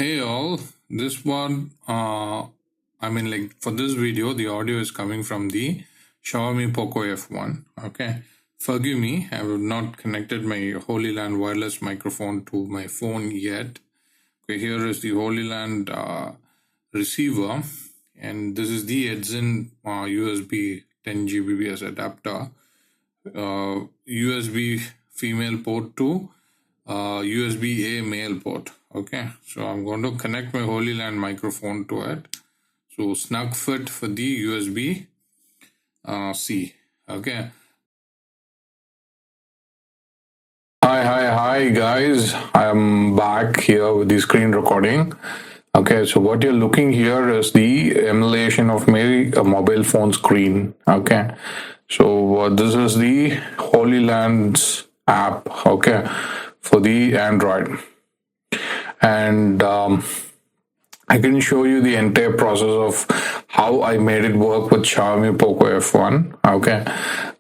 Hey all, this one, for this video, the audio is coming from the Xiaomi Poco F1. Okay, forgive me, I have not connected my Hollyland wireless microphone to my phone yet. Okay, here is the Hollyland receiver, and this is the Edson USB 10 Gbps adapter, USB female port to USB A male port. Okay, so I'm going to connect my Hollyland microphone to it. So snug fit for the USB C. Okay. Hi guys. I'm back here with the screen recording. Okay, so what you're looking here is the emulation of my mobile phone screen. Okay, so this is the Holyland's app. Okay, for the Android. And I can show you the entire process of how I made it work with Xiaomi Poco F1. Okay,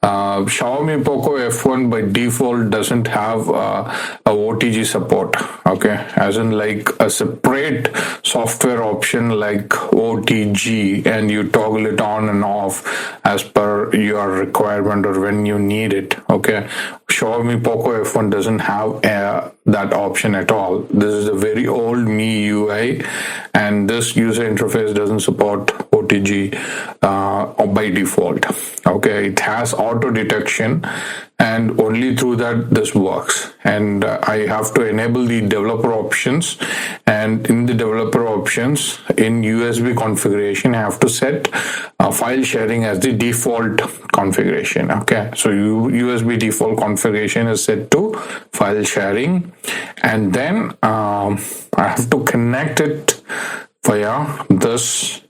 Xiaomi Poco F1 by default doesn't have a OTG support. Okay, as in like a separate software option like OTG, and you toggle it on and off as per your requirement or when you need it. Okay, Xiaomi Poco F1 doesn't have that option at all. This is a very old MIUI, and this user interface doesn't support OTG by default. Okay, it has auto detection, and only through that this works. And I have to enable the developer options, and in the developer options in USB configuration I have to set file sharing as the default configuration. Okay, so USB default configuration is set to file sharing, and then I have to connect it via this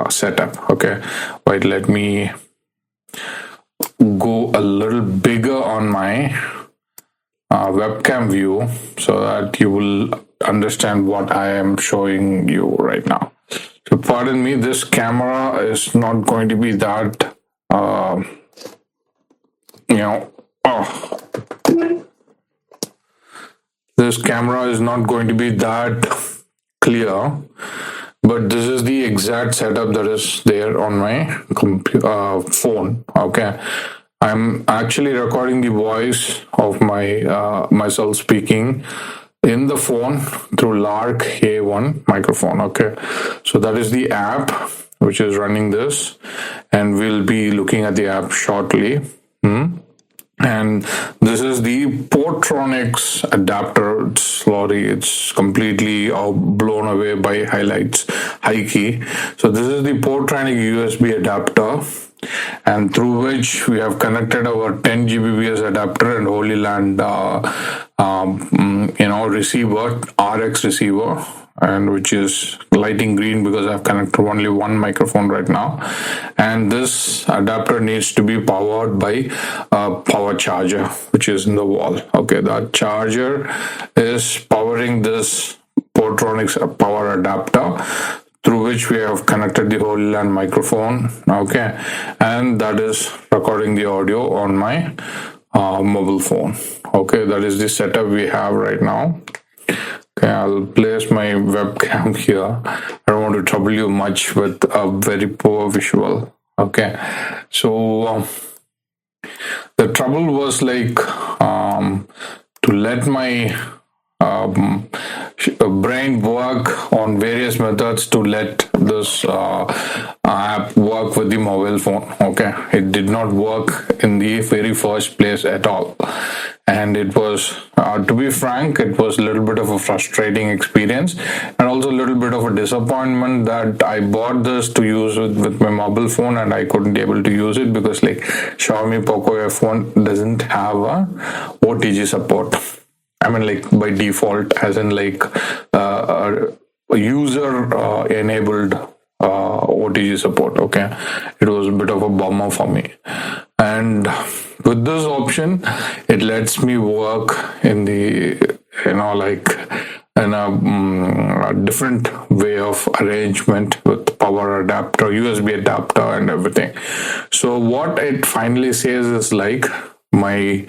setup. Okay, wait, let me go a little bigger on my webcam view so that you will understand what I am showing you right now. So pardon me, this camera is not going to be that this camera is not going to be that clear, but this is the exact setup that is there on my phone. Okay, I'm actually recording the voice of my myself speaking in the phone through Lark A1 microphone. Okay, so that is the app which is running this, and we'll be looking at the app shortly. And this is the Portronics adapter. It's completely blown away by highlights, high key. So this is the Portronic USB adapter, and through which we have connected our 10 Gbps adapter and Holyland receiver, RX receiver, and which is lighting green because I've connected only one microphone right now. And this adapter needs to be powered by a power charger which is in the wall. Okay, that charger is powering this Portronics power adapter, through which we have connected the Hollyland microphone. Okay, and that is recording the audio on my mobile phone. Okay, that is the setup we have right now. Okay, I'll place my webcam here. I don't want to trouble you much with a very poor visual. Okay, so the trouble was like to let my brain work on various methods to let this app work with the mobile phone. Okay, it did not work in the very first place at all, and it was to be frank, it was a little bit of a frustrating experience, and also a little bit of a disappointment that I bought this to use with my mobile phone and I couldn't be able to use it because like Xiaomi Poco F1 doesn't have a OTG support. I mean, like by default, as in like a user enabled OTG support. Okay, it was a bit of a bummer for me. And with this option, it lets me work in the in a different way of arrangement with power adapter, USB adapter, and everything. So what it finally says is like my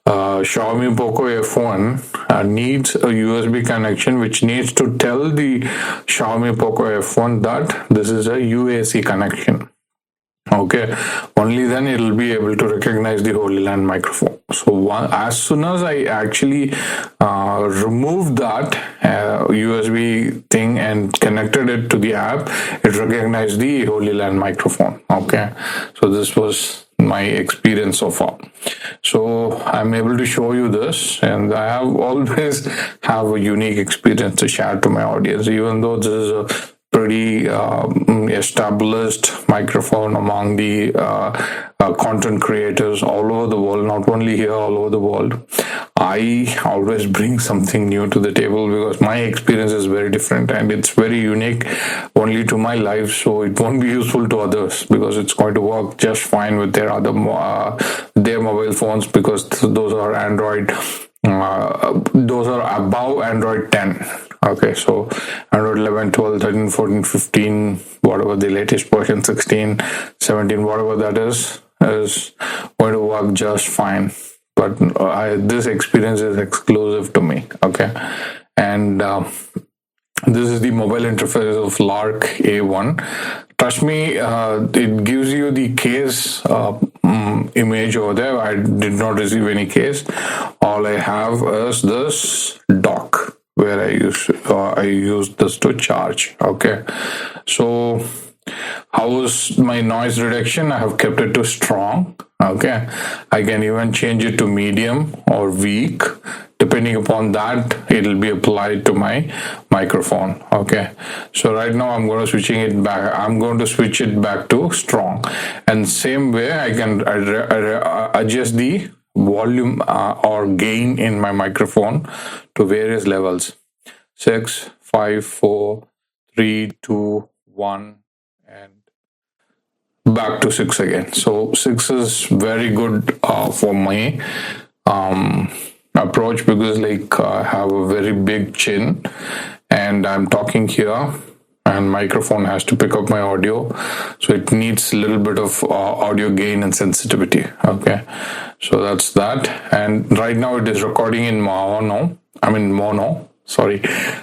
Xiaomi Poco F1 needs a USB connection, which needs to tell the Xiaomi Poco F1 that this is a UAC connection. Okay, only then it will be able to recognize the Hollyland microphone. So as soon as I actually removed that USB thing and connected it to the app, it recognized the Hollyland microphone. Okay, so this was my experience so far. So I'm able to show you this, and I have always have a unique experience to share to my audience, even though this is a pretty established microphone among the content creators all over the world, not only here, all over the world. I always bring something new to the table because my experience is very different and it's very unique only to my life, so it won't be useful to others because it's going to work just fine with their other their mobile phones, because those are Android, those are above Android 10. Okay, so Android 11, 12, 13, 14, 15, whatever the latest version, 16, 17, whatever that is going to work just fine. But this experience is exclusive to me. Okay, and this is the mobile interface of Lark A1. Trust me, it gives you the case image over there. I did not receive any case. All I have is this dock where I use this to charge. Okay, so how is my noise reduction? I have kept it to strong. Okay, I can even change it to medium or weak. Depending upon that, it will be applied to my microphone. Okay, so right now I'm going to switch it back to strong, and same way I can adjust the volume or gain in my microphone to various levels: 6, 5, 4, 3, 2, 1, and back to 6 again. So 6 is very good for my approach, because like I have a very big chin and I'm talking here and microphone has to pick up my audio, so it needs a little bit of audio gain and sensitivity. Okay, so that's that. And right now it is recording in mono. Sorry,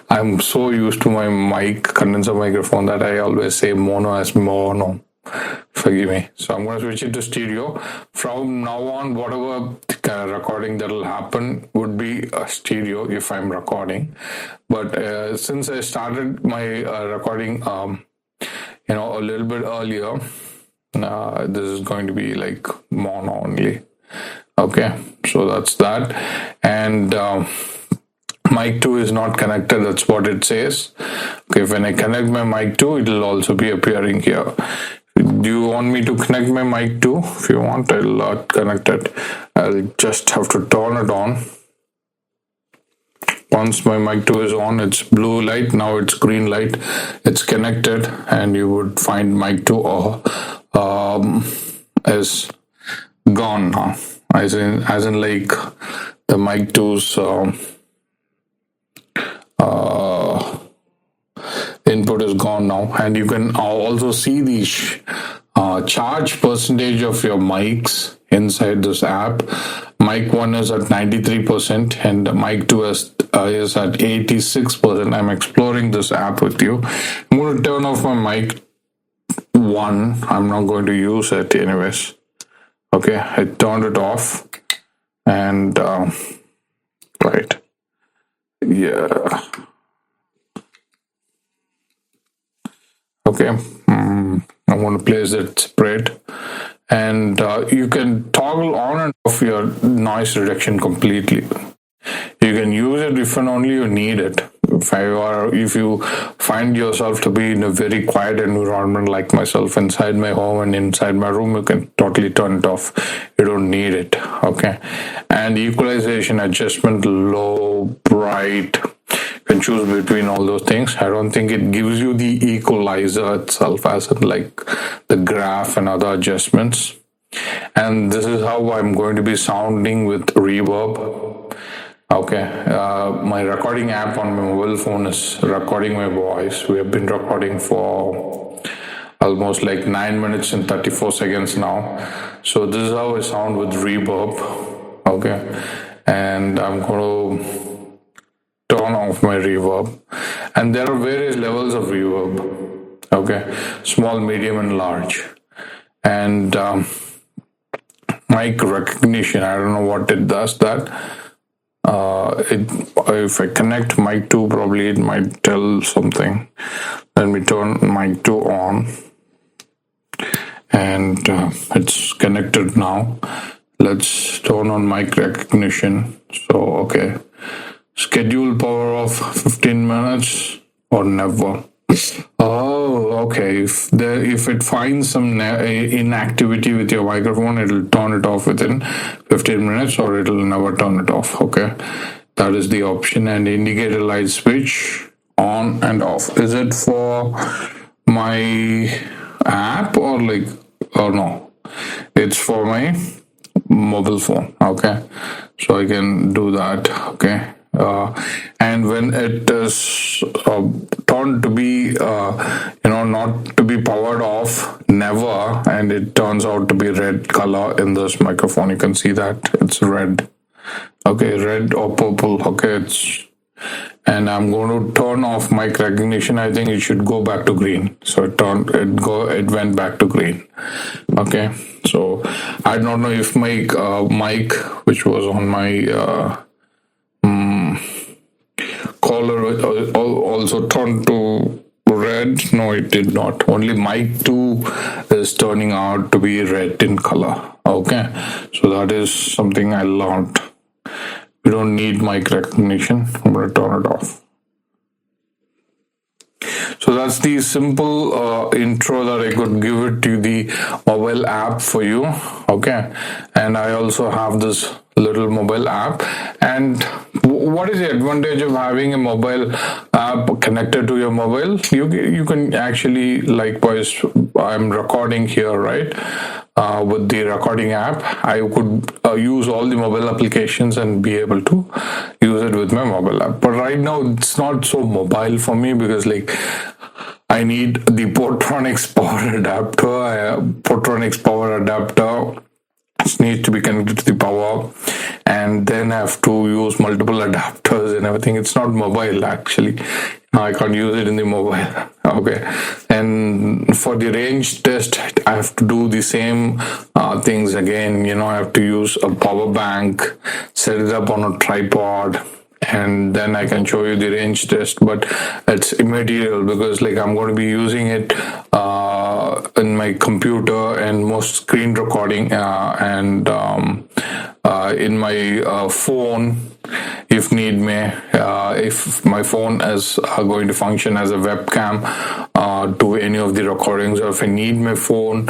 I'm so used to my mic condenser microphone that I always say mono as mono. Forgive me. So I'm going to switch it to stereo. From now on, whatever recording that will happen would be a stereo if I'm recording. But since I started my recording, a little bit earlier, this is going to be like mono only. Okay, so that's that. And mic 2 is not connected, that's what it says. Okay, when I connect my mic 2, it will also be appearing here. Do you want me to connect my mic 2? If you want, I'll connect it. I'll just have to turn it on. Once my mic 2 is on, it's blue light, now it's green light. It's connected, and you would find mic 2 is gone now. As in like the mic 2's input is gone now, and you can also see the charge percentage of your mics inside this app. Mic 1 is at 93% and mic 2 is at 86%. I'm exploring this app with you. I'm going to turn off my mic 1. I'm not going to use it anyways. Okay, I turned it off, and right, yeah. Okay, I'm going to place it separate, and you can toggle on and off your noise reduction completely. You can use it if and only you need it. If you find yourself to be in a very quiet environment like myself inside my home and inside my room, you can totally turn it off. You don't need it. Okay, and equalization, adjustment, low, bright. You can choose between all those things. I don't think it gives you the equalizer itself as in like the graph and other adjustments. And this is how I'm going to be sounding with reverb. Okay, my recording app on my mobile phone is recording my voice. We have been recording for almost like 9 minutes and 34 seconds now. So this is how I sound with reverb. Okay, and I'm going to turn off my reverb, and there are various levels of reverb. Okay, small, medium, and large. And mic recognition, I don't know what it does that. If I connect mic 2, probably it might tell something. Let me turn mic 2 on, and it's connected now. Let's turn on mic recognition. So okay, schedule power off 15 minutes or never. Oh, okay. If it finds some inactivity with your microphone, it'll turn it off within 15 minutes, or it'll never turn it off. Okay, that is the option. And indicator light switch on and off. Is it for my app or no? It's for my mobile phone. Okay, so I can do that. Okay. And when it is turned to be not to be powered off, never, and it turns out to be red color in this microphone, you can see that it's red. Okay, red or purple. Okay, and I'm going to turn off mic recognition. I think it should go back to green. So it went back to green. Okay, so I don't know if my mic, which was on my collar, also turned to red. No, it did not. Only mic 2 is turning out to be red in color. Okay, so that is something I learned. We don't need mic recognition. I'm going to turn it off. So that's the simple intro that I could give it to the mobile app for you. Okay, and I also have this little mobile app. And what is the advantage of having a mobile app connected to your mobile? You can actually, likewise, I'm recording here, right? With the recording app, I could use all the mobile applications and be able to use it with my mobile app. But right now, it's not so mobile for me because I need the Portronics power adapter. Portronics power adapter needs to be connected to the power, and then I have to use multiple adapters and everything. It's not mobile actually. I can't use it in the mobile. Okay, and for the range test, I have to do the same things again. I have to use a power bank, set it up on a tripod, and then I can show you the range test. But it's immaterial because I'm going to be using it in my computer and most screen recording and in my phone if need may. If my phone is going to function as a webcam to any of the recordings, or if I need my phone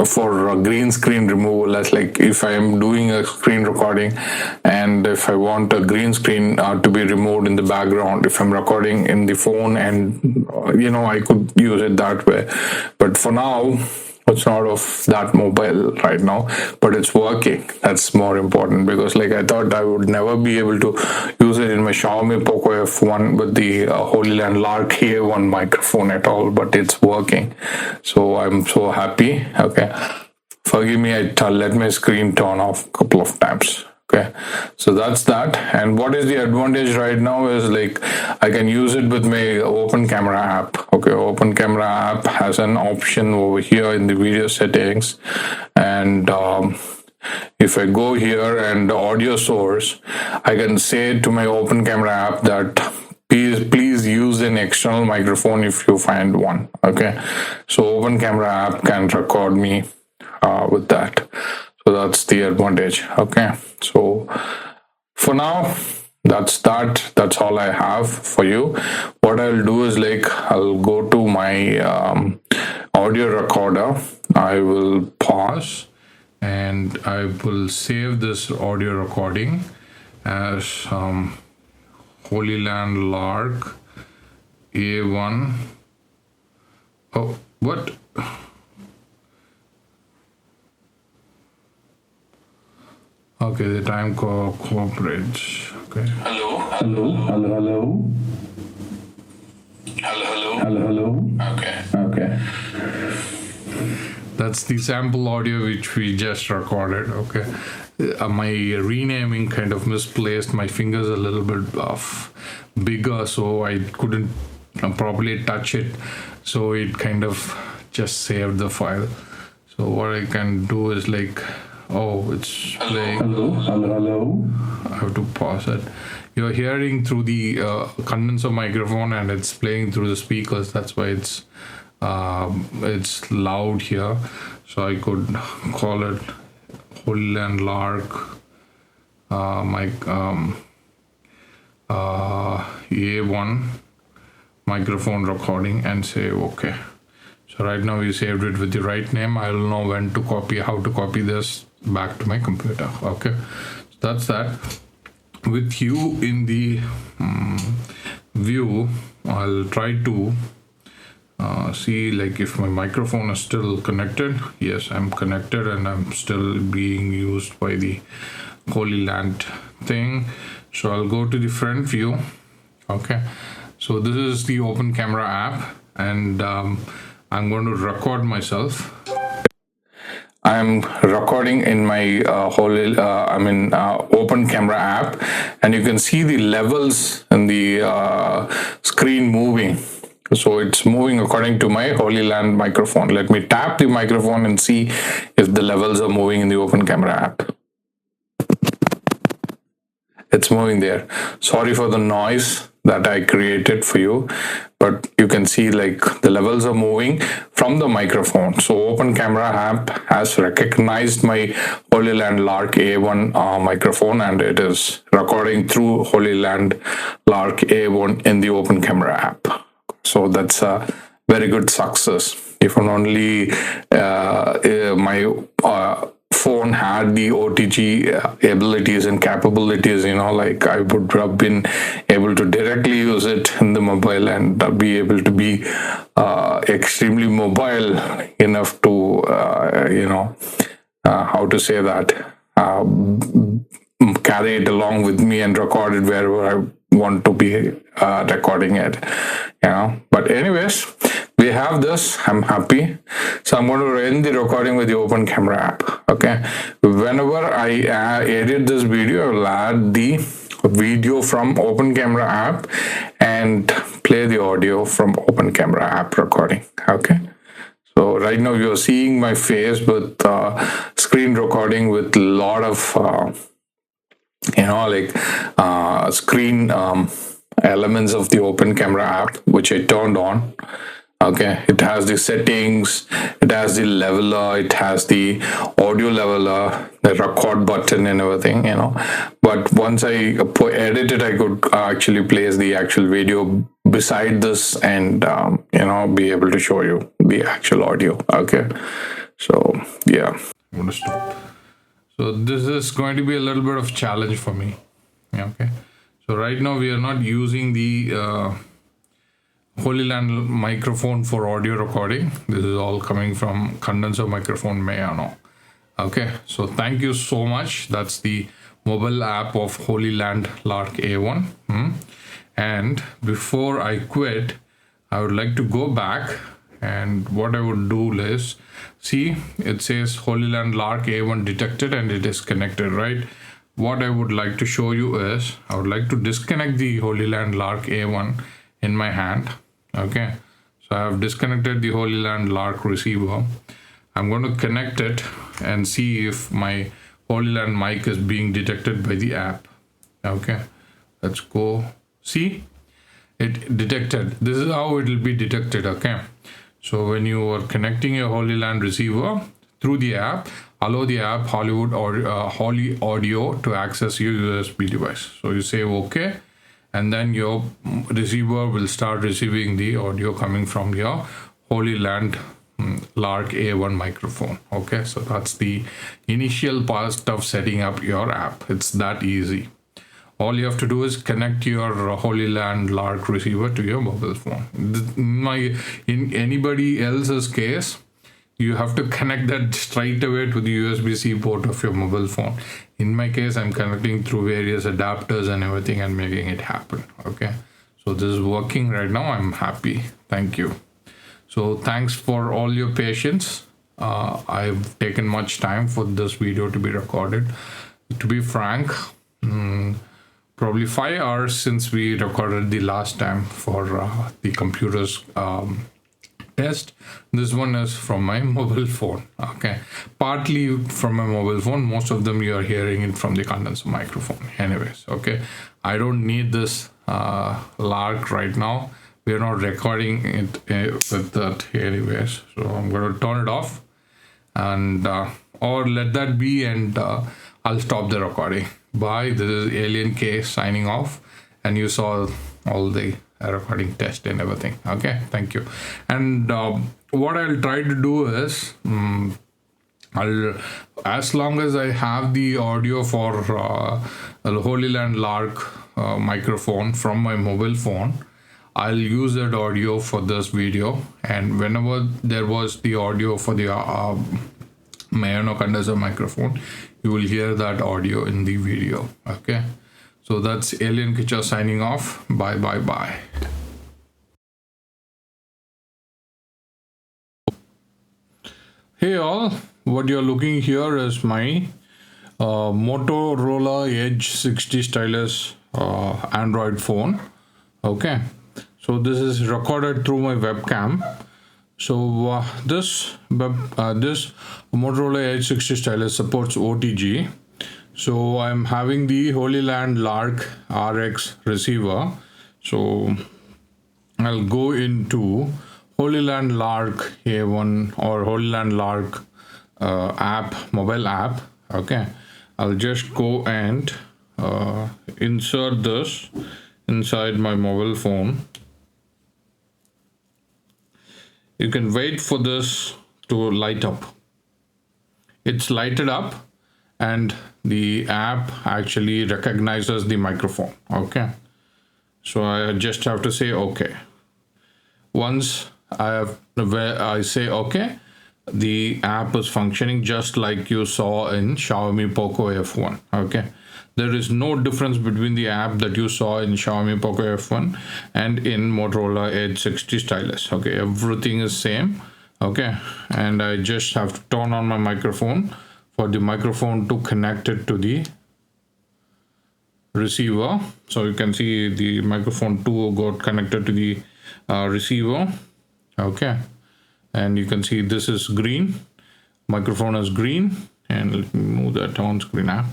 for green screen removal, that's if I am doing a screen recording and if I want a green screen to be removed in the background, if I'm recording in the phone, and I could use it that way. But for now, it's not of that mobile right now, but it's working. That's more important because I thought I would never be able to use it in my Xiaomi Poco F1 with the Hollyland Lark A1 microphone at all, but it's working. So I'm so happy. Okay. Forgive me, I let my screen turn off a couple of times. Okay, so that's that. And what is the advantage right now is I can use it with my open camera app. Okay, open camera app has an option over here in the video settings, and if I go here and audio source, I can say to my open camera app that please use an external microphone if you find one. Okay, so open camera app can record me with that. So that's the advantage. Okay, so for now, that's that. That's all I have for you. What I'll do is I'll go to my audio recorder. I will pause and I will save this audio recording as Hollyland Lark A1. Oh, what? Okay, the time cooperates. Okay. Hello. Okay. That's the sample audio which we just recorded. Okay. my renaming kind of misplaced. My fingers a little bit bigger, so I couldn't properly touch it. So it kind of just saved the file. So what I can do is like, oh, it's playing. Hello. I have to pause it. You're hearing through the condenser microphone, and it's playing through the speakers. That's why it's loud here. So I could call it Hollyland Lark A1 microphone recording, and say okay. So right now we saved it with the right name. I'll know when to copy, how to copy this back to my computer. Okay, so that's that. With you in the view, I'll try to see like if my microphone is still connected. Yes, I'm connected, and I'm still being used by the Hollyland thing. So I'll go to the front view. Okay, so this is the open camera app, and I'm going to record myself. I'm recording in my open camera app, and you can see the levels in the screen moving. So it's moving according to my Hollyland microphone. Let me tap the microphone and see if the levels are moving in the open camera app. It's moving there. Sorry for the noise that I created for you, but you can see like the levels are moving from the microphone. So open camera app has recognized my Hollyland Lark A1 microphone, and it is recording through Hollyland Lark A1 in the open camera app. So that's a very good success. If only my phone had the OTG abilities and capabilities, like I would have been able to directly use it in the mobile and be able to be extremely mobile enough to, how to say that, carry it along with me and record it wherever I want to be recording it. But anyways, we have this. I'm happy. So I'm going to end the recording with the open camera app. Okay, whenever I edit this video, I will add the video from open camera app and play the audio from open camera app recording. Okay, so right now you're seeing my face with screen recording with a lot of screen elements of the open camera app, which I turned on. Okay, it has the settings, it has the leveler, it has the audio leveler, the record button and everything, but once I edit it, I could actually place the actual video beside this and be able to show you the actual audio. Okay, so yeah, I'm gonna stop. So this is going to be a little bit of challenge for me. Okay, so right now we are not using the Hollyland microphone for audio recording. This is all coming from condenser microphone Mayano. Okay, so thank you so much. That's the mobile app of Hollyland Lark A1. And before I quit, I would like to go back, and what I would do is, see, it says Hollyland Lark A1 detected and it is connected, right? What I would like to show you is, I would like to disconnect the Hollyland Lark A1 in my hand. Okay, so I have disconnected the Hollyland Lark receiver. I'm going to connect it and see if my Hollyland mic is being detected by the app. Okay, let's go. See, it detected. This is how it will be detected. Okay, so when you are connecting your Hollyland receiver through the app, allow the app Holly Audio to access your USB device. So you say okay, and then your receiver will start receiving the audio coming from your Hollyland Lark A1 microphone. Okay, so that's the initial part of setting up your app. It's that easy. All you have to do is connect your Hollyland Lark receiver to your mobile phone. In anybody else's case, you have to connect that straight away to the USB-C port of your mobile phone. In my case, I'm connecting through various adapters and everything and making it happen. Okay, so this is working right now. I'm happy. Thank you. So thanks for all your patience. I've taken much time for this video to be recorded. to be frank, probably 5 hours since we recorded the last time for the computer's test. This one is from my mobile phone. Okay, partly from my mobile phone. Most of them you are hearing it from the condenser microphone. Anyways, okay, I don't need this Lark right now. We are not recording it with that anyways. So I'm going to turn it off and or let that be, and I'll stop the recording. Bye. This is Alien K signing off, and you saw all the recording test and everything. Okay, thank you. And what I'll try to do is I'll, as long as I have the audio for Hollyland Lark microphone from my mobile phone, I'll use that audio for this video, and whenever there was the audio for the Mayano condenser microphone, you will hear that audio in the video. Okay, so that's Alien Kicha signing off. Bye bye bye. Hey all, what you're looking here is my Motorola Edge 60 stylus Android phone. Okay, so this is recorded through my webcam. So this Motorola Edge 60 stylus supports OTG. So I'm having the Hollyland Lark RX receiver. So I'll go into Hollyland Lark A1 or Hollyland Lark app, mobile app. Okay, I'll just go and insert this inside my mobile phone. You can wait for this to light up. It's lighted up, and the app actually recognizes the microphone. Okay, so I just have to say okay. Once I say okay, the app is functioning just like you saw in Xiaomi Poco F1. Okay, there is no difference between the app that you saw in Xiaomi Poco F1 and in Motorola Edge 60 stylus. Okay, everything is same. Okay, and I just have to turn on my microphone for the microphone to connect it to the receiver. So you can see the microphone 2 got connected to the receiver. Okay, and you can see this is green, microphone is green, and let me move that on screen app,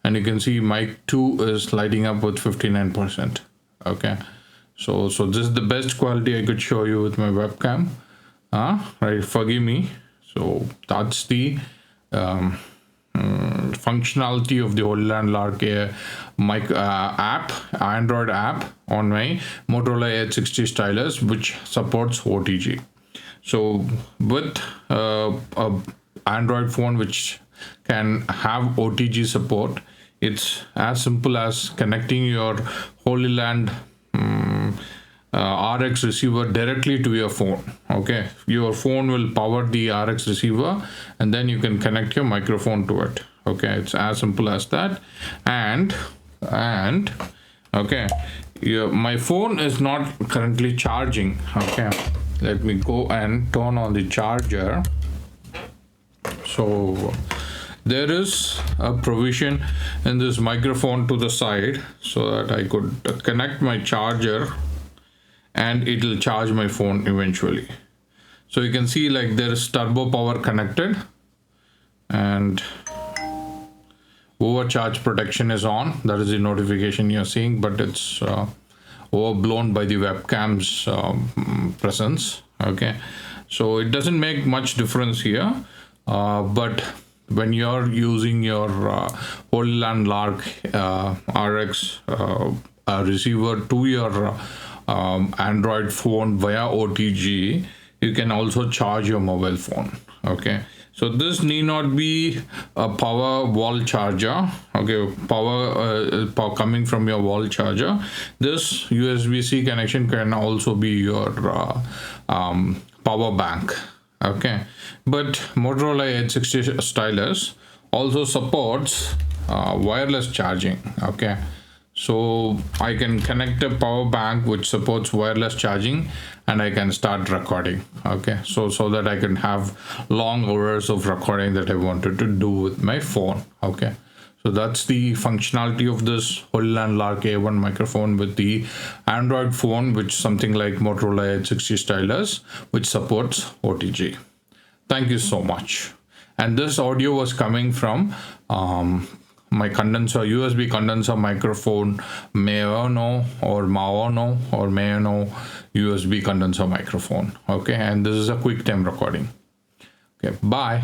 and you can see mic 2 is lighting up with 59%. Okay, so this is the best quality I could show you with my webcam. Right, forgive me. So that's the functionality of the Hollyland Lark app, Android app on my Motorola Edge 60 stylus, which supports OTG. So with a Android phone which can have OTG support, it's as simple as connecting your Hollyland RX receiver directly to your phone. Okay, your phone will power the RX receiver, and then you can connect your microphone to it. Okay, it's as simple as that. And okay, my phone is not currently charging. Okay, let me go and turn on the charger. So there is a provision in this microphone to the side so that I could connect my charger and it will charge my phone eventually. So you can see like there is turbo power connected, and overcharge protection is on. That is the notification you're seeing, but it's overblown by the webcam's presence. Okay, so it doesn't make much difference here, but when you're using your Hollyland Lark RX receiver to your Android phone via OTG, you can also charge your mobile phone. Okay, so this need not be a power wall charger. Okay, power coming from your wall charger. This USB-C connection can also be your power bank. Okay, but Motorola Edge 60 stylus also supports wireless charging. Okay, so I can connect a power bank which supports wireless charging, and I can start recording. Okay, so that I can have long hours of recording that I wanted to do with my phone. Okay, So that's the functionality of this Hollyland Lark A1 microphone with the Android phone, which something like Motorola H60 stylus, which supports OTG. Thank you so much. And this audio was coming from my condenser, USB condenser microphone, Maono USB condenser microphone. Okay, and this is a QuickTime recording. Okay, bye.